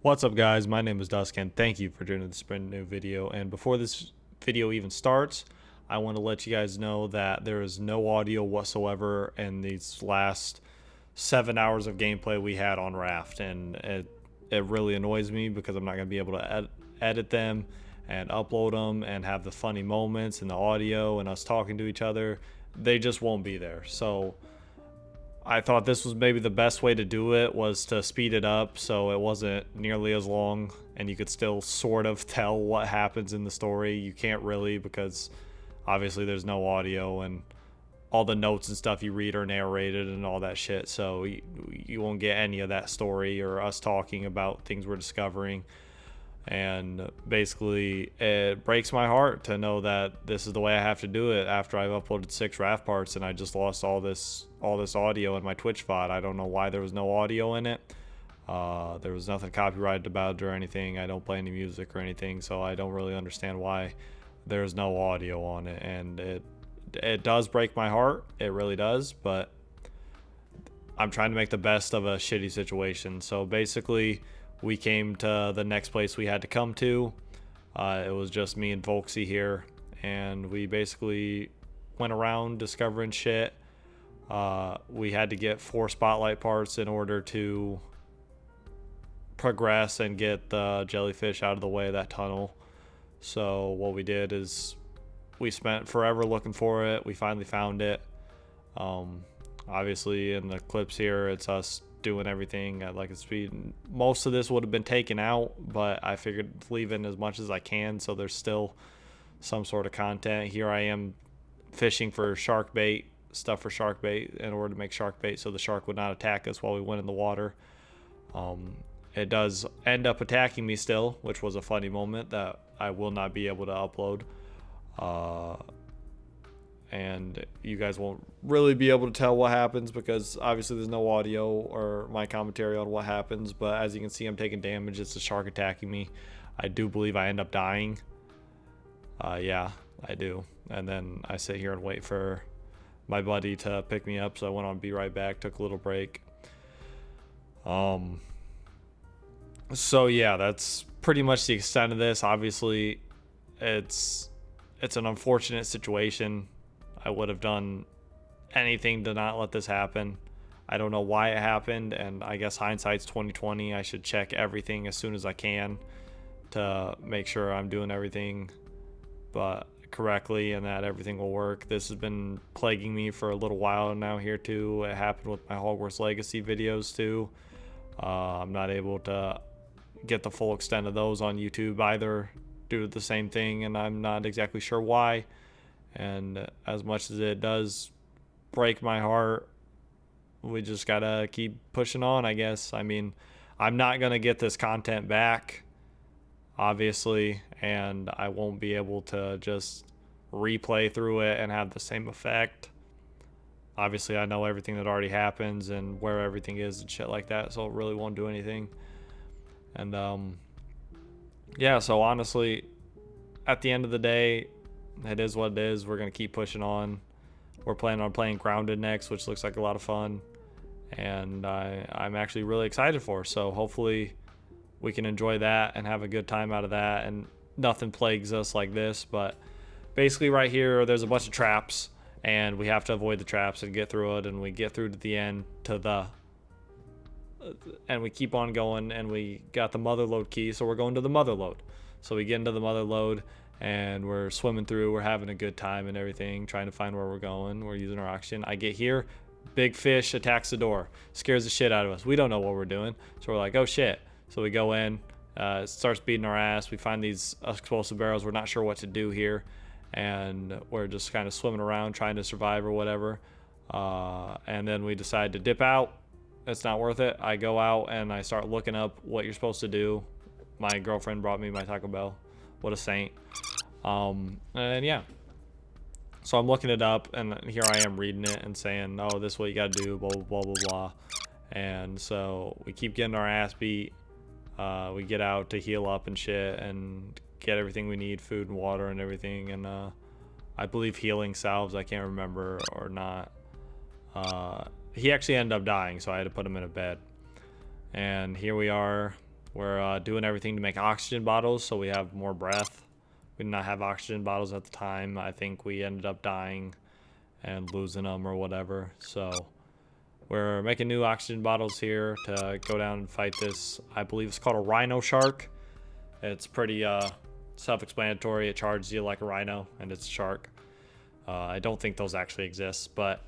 What's up, guys? My name is Dusk and thank you for joining this brand new video. And before this video even starts, I want to let you guys know that there is no audio whatsoever in these last 7 hours of gameplay we had on Raft, and it really annoys me because I'm not going to be able to edit them and upload them and have the funny moments and the audio and us talking to each other. They just won't be there. So I thought this was maybe the best way to do it, was to speed it up so it wasn't nearly as long and you could still sort of tell what happens in the story. You can't really, because obviously there's no audio and all the notes and stuff you read are narrated and all that shit, so you won't get any of that story or us talking about things we're discovering. And basically it breaks my heart to know that this is the way I have to do it after I've uploaded 6 Raft parts and I just lost all this audio in my Twitch VOD. I don't know why there was no audio in it. There was nothing copyrighted about it or anything. I don't play any music or anything, so I don't really understand why there's no audio on it. And it does break my heart, it really does, but I'm trying to make the best of a shitty situation. So basically we came to the next place we had to come to. It was just me and Volksy here, and we basically went around discovering shit. We had to get 4 spotlight parts in order to progress and get the jellyfish out of the way of that tunnel. So what we did is we spent forever looking for it. We finally found it. Obviously in the clips here it's us doing everything at like a speed. Most of this would have been taken out, but I figured leave in as much as I can so there's still some sort of content. Here I am fishing for shark bait, stuff for shark bait, in order to make shark bait so the shark would not attack us while we went in the water. It does end up attacking me still, which was a funny moment that I will not be able to upload. And you guys won't really be able to tell what happens because obviously there's no audio or my commentary on what happens. But as you can see, I'm taking damage. It's a shark attacking me. I do believe I end up dying. Yeah, I do. And then I sit here and wait for my buddy to pick me up. So I went on Be Right Back, took a little break. So yeah, that's pretty much the extent of this. Obviously, it's an unfortunate situation. I would have done anything to not let this happen. I don't know why it happened, and I guess hindsight's 2020. I should check everything as soon as I can to make sure I'm doing everything but correctly and that everything will work. This has been plaguing me for a little while now here too. It happened with my Hogwarts Legacy videos too. I'm not able to get the full extent of those on YouTube either due to the same thing, and I'm not exactly sure why. And as much as it does break my heart, we just gotta keep pushing on, I guess. I mean, I'm not gonna get this content back, obviously, and I won't be able to just replay through it and have the same effect. Obviously, I know everything that already happens and where everything is and shit like that, so it really won't do anything. And yeah, so honestly, at the end of the day, it is what it is. We're going to keep pushing on. We're planning on playing Grounded next, which looks like a lot of fun. And I'm actually really excited for. So hopefully we can enjoy that and have a good time out of that. And nothing plagues us like this. But basically right here, there's a bunch of traps. And we have to avoid the traps and get through it. And we get through to the end to the... And we keep on going. And we got the mother lode key. So we're going to the mother lode. So we get into the mother lode. And we're swimming through, we're having a good time and everything, trying to find where we're going. We're using our oxygen. I get here, big fish attacks the door, scares the shit out of us. We don't know what we're doing, so we're like, oh shit. So we go in, it starts beating our ass. We find these explosive barrels. We're not sure what to do here, and we're just kind of swimming around trying to survive or whatever. And then we decide to dip out. It's not worth it. I go out and I start looking up what you're supposed to do. My girlfriend brought me my Taco Bell. What a saint. And yeah, so I'm looking it up, and here I am reading it and saying, oh, this is what you gotta do, blah blah blah blah blah. And so we keep getting our ass beat. We get out to heal up and shit and get everything we need, food and water and everything. And I believe healing salves, I can't remember or not. He actually ended up dying, so I had to put him in a bed. And here we are We're doing everything to make oxygen bottles so we have more breath. We did not have oxygen bottles at the time. I think we ended up dying and losing them or whatever. So we're making new oxygen bottles here to go down and fight this. I believe it's called a rhino shark. It's pretty self-explanatory. It charges you like a rhino, and it's a shark. I don't think those actually exist, but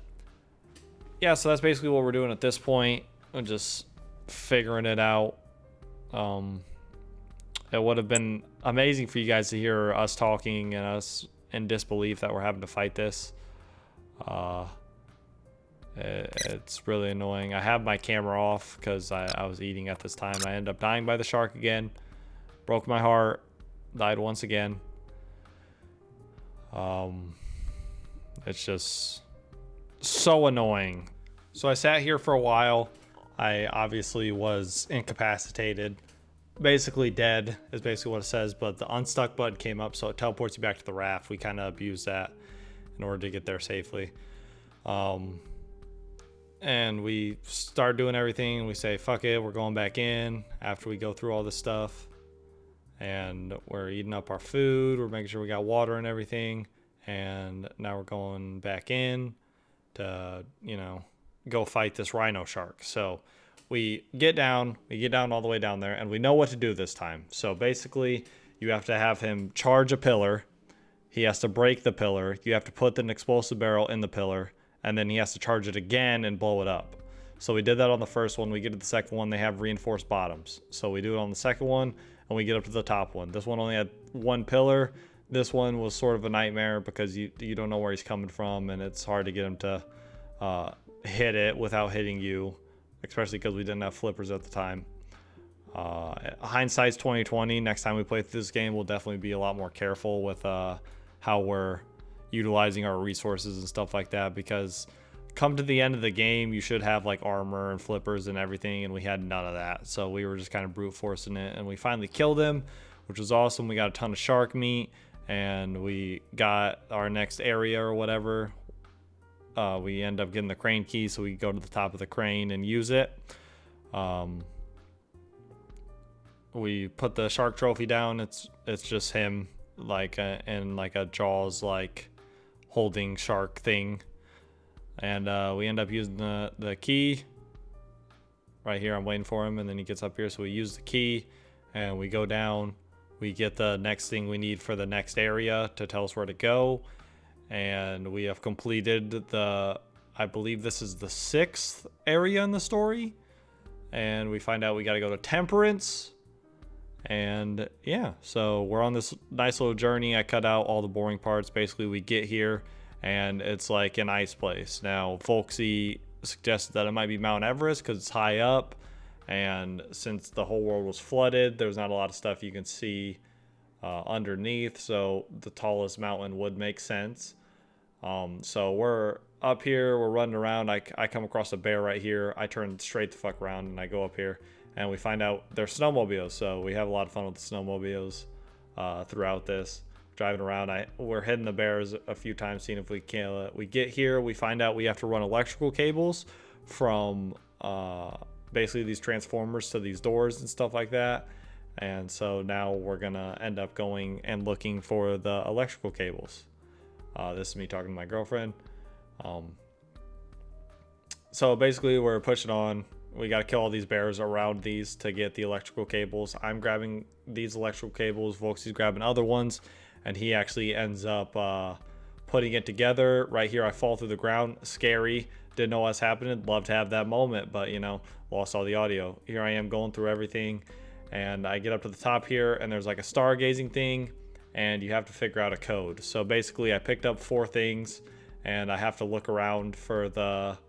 yeah, so that's basically what we're doing at this point. We're just figuring it out. It would have been amazing for you guys to hear us talking and us in disbelief that we're having to fight this. It's really annoying. I have my camera off because I was eating at this time. I ended up dying by the shark again. Broke my heart. Died once again. It's just so annoying. So I sat here for a while. I obviously was incapacitated. Basically dead is basically what it says, but the unstuck button came up, so it teleports you back to the raft. We kind of abused that in order to get there safely. And we start doing everything. We say, fuck it, we're going back in after we go through all this stuff. And we're eating up our food. We're making sure we got water and everything. And now we're going back in to, go fight this rhino shark. So we get down all the way down there, and we know what to do this time. So basically, you have to have him charge a pillar. He has to break the pillar. You have to put an explosive barrel in the pillar, and then he has to charge it again and blow it up. So we did that on the first one. We get to the second one, they have reinforced bottoms. So we do it on the second one, and we get up to the top one. This one only had one pillar. This one was sort of a nightmare because you don't know where he's coming from, and it's hard to get him to hit it without hitting you, especially because we didn't have flippers at the time. Hindsight's 2020. Next time we play this game, we'll definitely be a lot more careful with how we're utilizing our resources and stuff like that, because come to the end of the game, you should have like armor and flippers and everything, and we had none of that. So we were just kind of brute forcing it, and we finally killed him, which was awesome. We got a ton of shark meat, and we got our next area or whatever. We end up getting the crane key, so we go to the top of the crane and use it. We put the shark trophy down. It's just him in like a Jaws like holding shark thing, and we end up using the key right here. I'm waiting for him, and then he gets up here, so we use the key and we go down. We get the next thing we need for the next area to tell us where to go. And we have completed I believe this is the 6th area in the story. And we find out we got to go to Temperance. And yeah, so we're on this nice little journey. I cut out all the boring parts. Basically, we get here and it's like an ice place. Now, Folksy suggested that it might be Mount Everest because it's high up. And since the whole world was flooded, there's not a lot of stuff you can see underneath, so the tallest mountain would make sense. So we're up here, we're running around. I come across a bear right here. I turn straight the fuck around and I go up here, and we find out they're snowmobiles. So we have a lot of fun with the snowmobiles throughout this, driving around. We're hitting the bears a few times, seeing if we can. We get here, we find out we have to run electrical cables from basically these transformers to these doors and stuff like that. And so now we're gonna end up going and looking for the electrical cables. This is me talking to my girlfriend. So basically we're pushing on. We got to kill all these bears around these to get the electrical cables. I'm grabbing these electrical cables. Volksy's grabbing other ones, and he actually ends up putting it together. Right here, I fall through the ground. Scary. Didn't know what's happening. Love to have that moment, but lost all the audio. Here I am going through everything, and I get up to the top here, and there's like a stargazing thing, and you have to figure out a code. So basically, I picked up 4 things, and I have to look around for the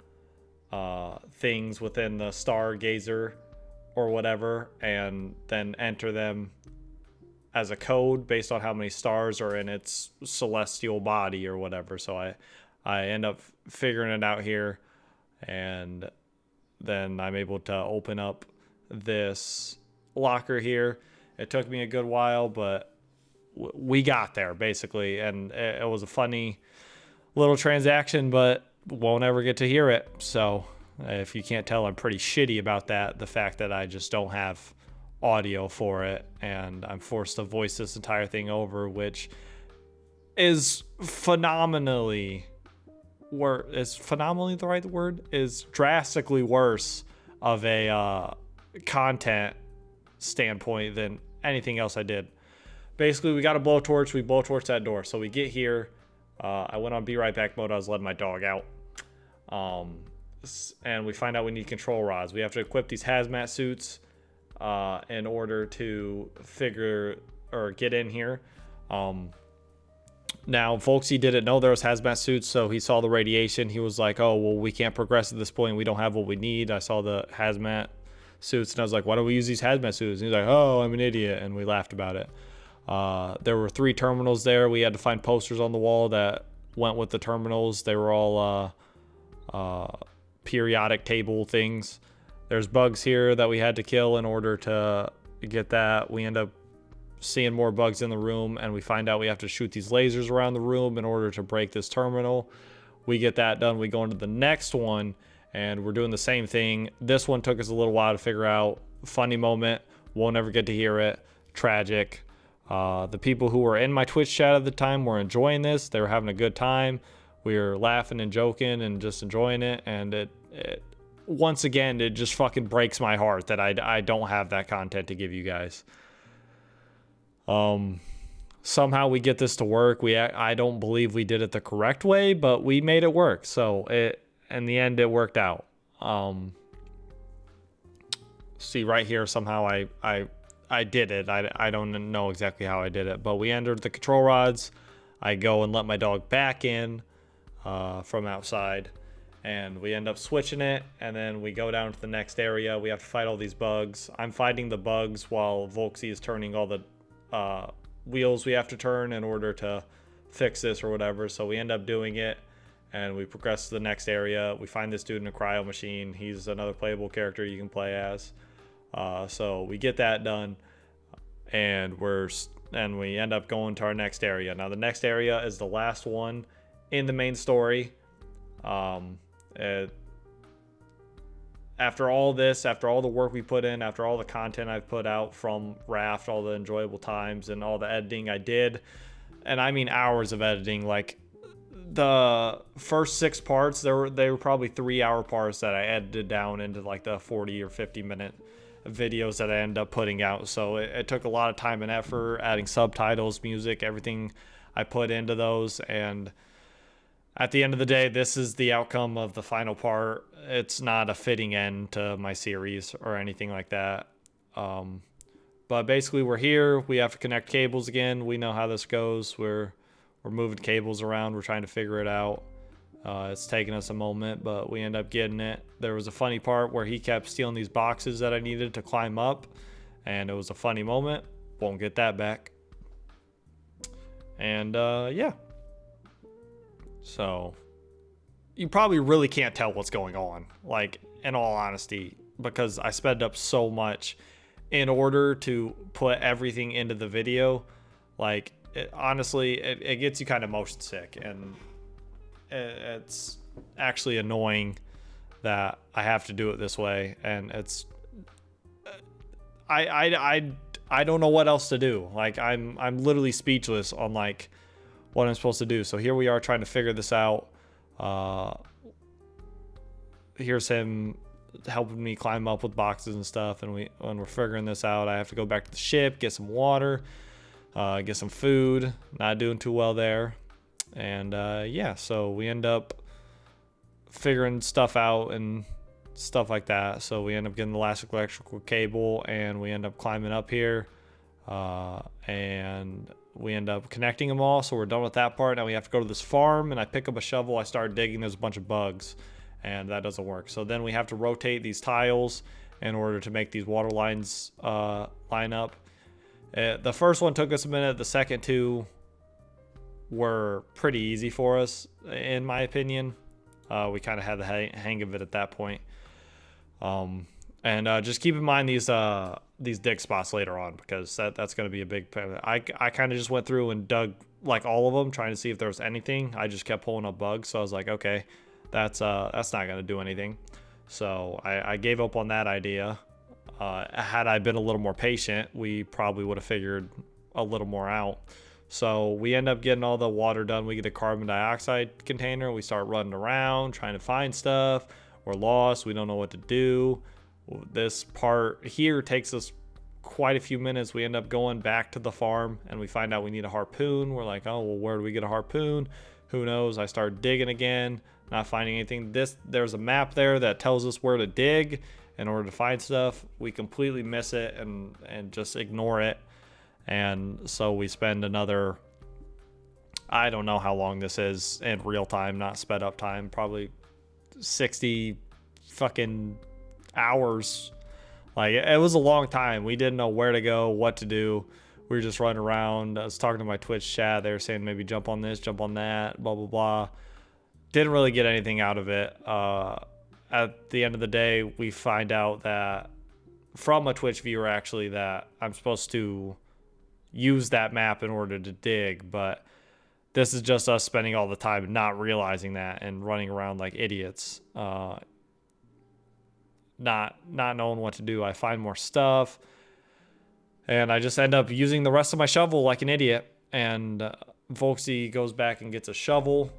things within the stargazer or whatever, and then enter them as a code based on how many stars are in its celestial body or whatever. So I end up figuring it out here, and then I'm able to open up this locker here. It took me a good while, but we got there basically, and it was a funny little transaction, but won't ever get to hear it. So if you can't tell, I'm pretty shitty about that. The fact that I just don't have audio for it, and I'm forced to voice this entire thing over, which is phenomenally is phenomenally the right word? Is drastically worse of a content standpoint than anything else I did. Basically, we got a blowtorch. We blowtorch that door. So we get here. I went on be right back mode. I was letting my dog out. And we find out we need control rods. We have to equip these hazmat suits in order to get in here. Now, Volksy didn't know there was hazmat suits, so he saw the radiation. He was like, oh, well, we can't progress at this point. We don't have what we need. I saw the hazmat suits, and I was like, why don't we use these hazmat suits? And he's like, oh, I'm an idiot, and we laughed about it. There were 3 terminals there. We had to find posters on the wall that went with the terminals. They were all periodic table things. There's bugs here that we had to kill in order to get that. We end up seeing more bugs in the room, and we find out we have to shoot these lasers around the room in order to break this terminal. We get that done. We go into the next one, and we're doing the same thing. This one took us a little while to figure out. Funny moment. Won't ever get to hear it. Tragic. The people who were in my Twitch chat at the time were enjoying this. They were having a good time. We were laughing and joking and just enjoying it. And it once again, it just fucking breaks my heart that I don't have that content to give you guys. Somehow we get this to work. I don't believe we did it the correct way, but we made it work. So in the end, it worked out. See right here, somehow I did it. I don't know exactly how I did it, but we entered the control rods. I go and let my dog back in from outside, and we end up switching it, and then we go down to the next area. We have to fight all these bugs. I'm fighting the bugs while Volksy is turning all the wheels we have to turn in order to fix this or whatever. So we end up doing it, and we progress to the next area. We find this dude in a cryo machine. He's another playable character you can play as. So we get that done, and we end up going to our next area. Now the next area is the last one in the main story. After all this, after all the work we put in, after all the content I've put out from Raft, all the enjoyable times and all the editing I did, and I mean hours of editing, like the first 6 parts, they were probably 3-hour parts that I edited down into like the 40 or 50 minute videos that I ended up putting out. So it took a lot of time and effort, adding subtitles, music, everything I put into those. And at the end of the day, this is the outcome of the final part. It's not a fitting end to my series or anything like that. But basically we're here. We have to connect cables again. We know how this goes. We're moving cables around. We're trying to figure it out. It's taken us a moment, but we end up getting it. There was a funny part where he kept stealing these boxes that I needed to climb up, and it was a funny moment. Won't get that back. And yeah. So you probably really can't tell what's going on, like, in all honesty, because I sped up so much in order to put everything into the video. Like, honestly, it gets you kind of motion sick, and it's actually annoying that I have to do it this way. And it's I don't know what else to do. Like, I'm literally speechless on like what I'm supposed to do. So here we are trying to figure this out. Here's him helping me climb up with boxes and stuff, and when we're figuring this out, I have to go back to the ship, get some water, get some food. Not doing too well there. And yeah, so we end up figuring stuff out and stuff like that. So we end up getting the last electrical cable, and we end up climbing up here, and we end up connecting them all. So we're done with that part. Now we have to go to this farm, and I pick up a shovel. I start digging. There's a bunch of bugs, and that doesn't work. So then we have to rotate these tiles in order to make these water lines line up. The first one took us a minute. The second 2 were pretty easy for us, in my opinion. We kind of had the hang of it at that point. And just keep in mind these dig spots later on, because that's going to be a big. I kind of just went through and dug like all of them, trying to see if there was anything. I just kept pulling up bugs, so I was like, okay, that's not going to do anything. So I gave up on that idea. Had I been a little more patient, we probably would have figured a little more out. So we end up getting all the water done. We get a carbon dioxide container. We start running around trying to find stuff. We're lost. We don't know what to do. This part here takes us quite a few minutes. We end up going back to the farm and we find out we need a harpoon. We're like, oh, well, where do we get a harpoon? Who knows? I start digging again, not finding anything. There's a map there that tells us where to dig in order to find stuff. We completely miss it and just ignore it. And so we spend another, I don't know how long this is in real time, not sped up time, probably 60 fucking hours. Like, it was a long time. We didn't know where to go, what to do. We were just running around. I was talking to my Twitch chat. They were saying maybe jump on this, jump on that, blah, blah, blah. Didn't really get anything out of it. At the end of the day, we find out that from a Twitch viewer, actually, that I'm supposed to use that map in order to dig, but this is just us spending all the time not realizing that and running around like idiots, not knowing what to do. I find more stuff and I just end up using the rest of my shovel like an idiot, and Volksy goes back and gets a shovel,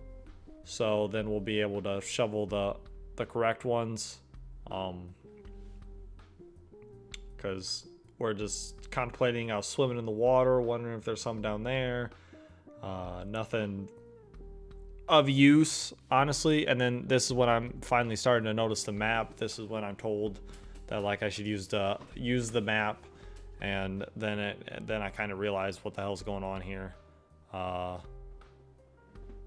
so then we'll be able to shovel the correct ones, because we're just contemplating. I was swimming in the water, wondering if there's some down there. Nothing of use, honestly. And then this is when I'm finally starting to notice the map. This is when I'm told that like I should use the map, and then I kind of realized what the hell's going on here.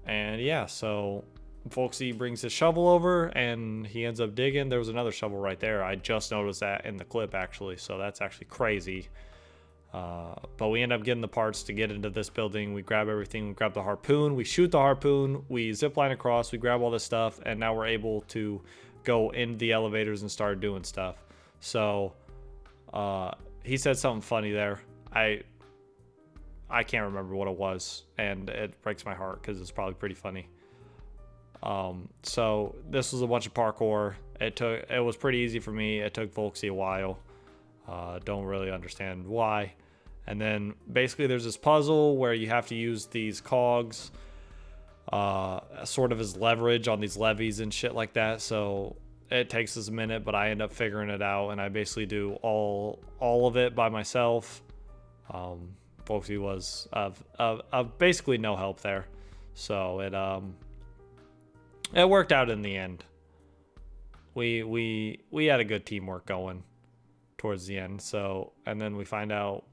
And yeah, so Folksy brings his shovel over and he ends up digging. There was another shovel right there. I just noticed that in the clip, actually, so that's actually crazy. But we end up getting the parts to get into this building. We grab everything. We grab the harpoon. We shoot the harpoon. We zip line across. We grab all this stuff, and now we're able to go into the elevators and start doing stuff. So he said something funny there. I can't remember what it was, and it breaks my heart because it's probably pretty funny. So this was a bunch of parkour. It was pretty easy for me. It took Volksy a while. Don't really understand why. And then basically there's this puzzle where you have to use these cogs sort of as leverage on these levees and shit like that. So it takes us a minute, but I end up figuring it out, and I basically do all of it by myself. Volksy was of basically no help there. So it worked out in the end. We had a good teamwork going towards the end. So, and then we find out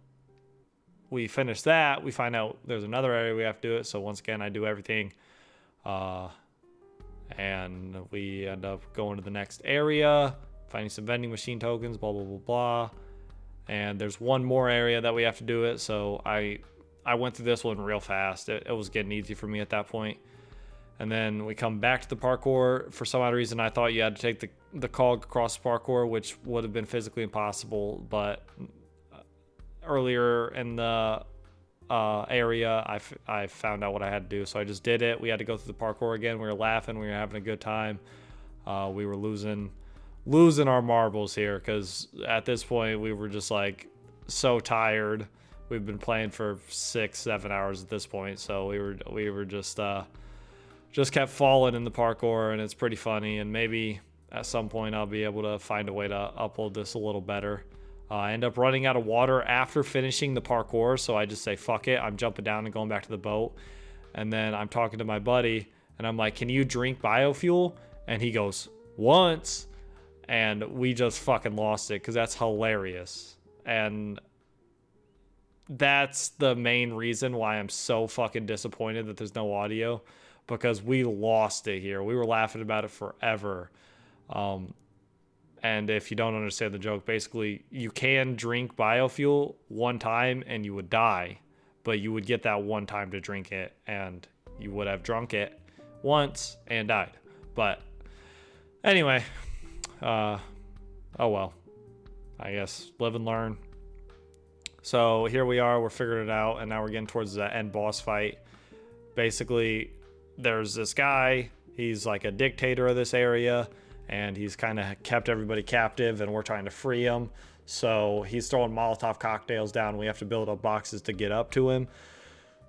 we finish that. We find out there's another area we have to do it. So once again, I do everything, and we end up going to the next area, finding some vending machine tokens, blah blah blah blah. And there's one more area that we have to do it. So I went through this one real fast. It was getting easy for me at that point. And then we come back to the parkour. For some odd reason, I thought you had to take the cog across parkour, which would have been physically impossible. But earlier in the area, I found out what I had to do. So I just did it. We had to go through the parkour again. We were laughing. We were having a good time. We were losing our marbles here because at this point, we were just like so tired. We've been playing for 6-7 hours at this point. So we were just kept falling in the parkour, and it's pretty funny. And maybe at some point I'll be able to find a way to upload this a little better. I end up running out of water after finishing the parkour, so I just say fuck it, I'm jumping down and going back to the boat. And then I'm talking to my buddy and I'm like, can you drink biofuel? And he goes, once. And we just fucking lost it because that's hilarious. And that's the main reason why I'm so fucking disappointed that there's no audio, because we lost it here. We were laughing about it forever. And if you don't understand the joke, basically you can drink biofuel one time and you would die, but you would get that one time to drink it, and you would have drunk it once and died. But anyway, oh well, I guess live and learn. So here we are, we're figuring it out, and now we're getting towards the end boss fight. Basically, there's this guy, he's like a dictator of this area, and he's kind of kept everybody captive, and we're trying to free him. So he's throwing Molotov cocktails down. We have to build up boxes to get up to him.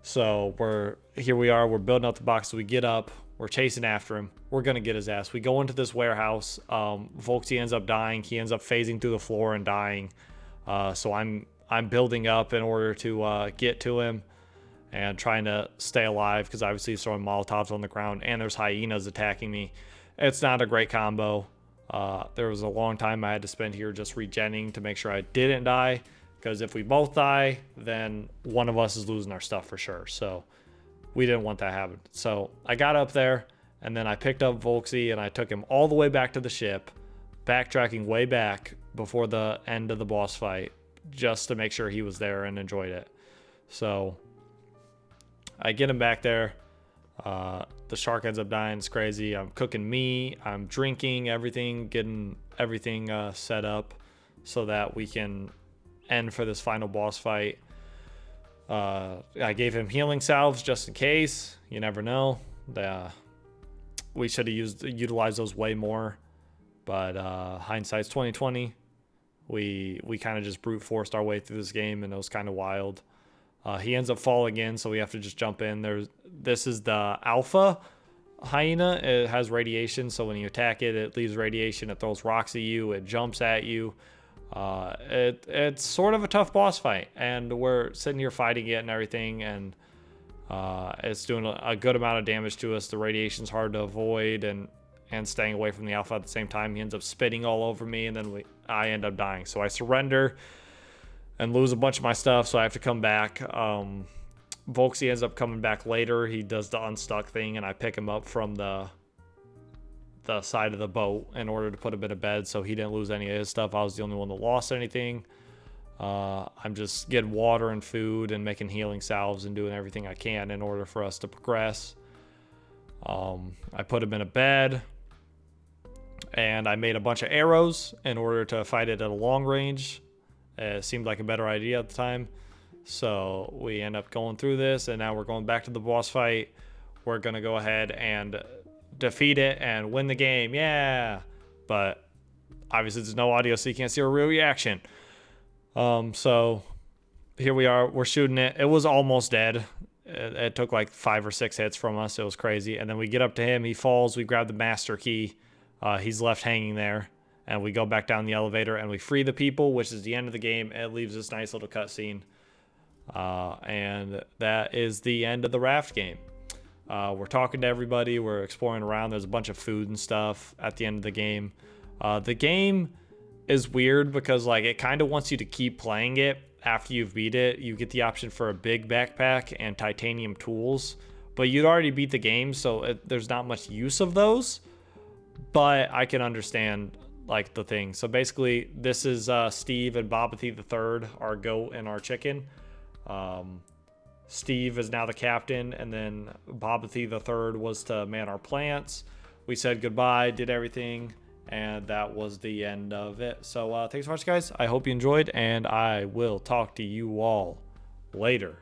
So we are. We're building up the boxes. We get up. We're chasing after him. We're gonna get his ass. We go into this warehouse. Volksy ends up dying. He ends up phasing through the floor and dying. So I'm building up in order to get to him and trying to stay alive, because obviously he's throwing Molotovs on the ground and there's hyenas attacking me. It's not a great combo. There was a long time I had to spend here just regenning to make sure I didn't die, because if we both die, then one of us is losing our stuff for sure. So we didn't want that to happen. So I got up there, and then I picked up Volksy, and I took him all the way back to the ship, backtracking way back before the end of the boss fight, just to make sure he was there and enjoyed it. So I get him back there. The shark ends up dying. It's crazy. I'm cooking meat. I'm drinking everything, getting everything set up so that we can end for this final boss fight. I gave him healing salves just in case. You never know. We should have utilized those way more. But hindsight's 2020. We kind of just brute forced our way through this game, and it was kind of wild. He ends up falling in, so we have to just jump in. This is the alpha hyena. It has radiation, so when you attack it, it leaves radiation. It throws rocks at you. It jumps at you. It's sort of a tough boss fight, and we're sitting here fighting it and everything, and it's doing a good amount of damage to us. The radiation's hard to avoid, and staying away from the alpha at the same time. He ends up spitting all over me, and then I end up dying. So I surrender and lose a bunch of my stuff, so I have to come back. Volksy ends up coming back later. He does the unstuck thing, and I pick him up from the side of the boat in order to put him in a bed, so he didn't lose any of his stuff. I was the only one that lost anything. I'm just getting water and food and making healing salves and doing everything I can in order for us to progress. I put him in a bed, and I made a bunch of arrows in order to fight it at a long range. It seemed like a better idea at the time. So we end up going through this, and now we're going back to the boss fight. We're going to go ahead and defeat it and win the game. Yeah. But obviously there's no audio, so you can't see our real reaction. So here we are. We're shooting it. It was almost dead. It took like 5 or 6 hits from us. It was crazy. And then we get up to him. He falls. We grab the master key. He's left hanging there. And we go back down the elevator, and we free the people, which is the end of the game. It leaves this nice little cutscene. And that is the end of the Raft game. We're talking to everybody. We're exploring around. There's a bunch of food and stuff at the end of the game. The game is weird because like it kind of wants you to keep playing it after you've beat it. You get the option for a big backpack and titanium tools, but you'd already beat the game, so there's not much use of those. But I can understand like the thing. So basically, this is Steve and Bobathy the Third, our goat and our chicken. Steve is now the captain, and then Bobathy the Third was to man our plants. We said goodbye, did everything, and that was the end of it. So thanks for watching, guys. I hope you enjoyed, and I will talk to you all later.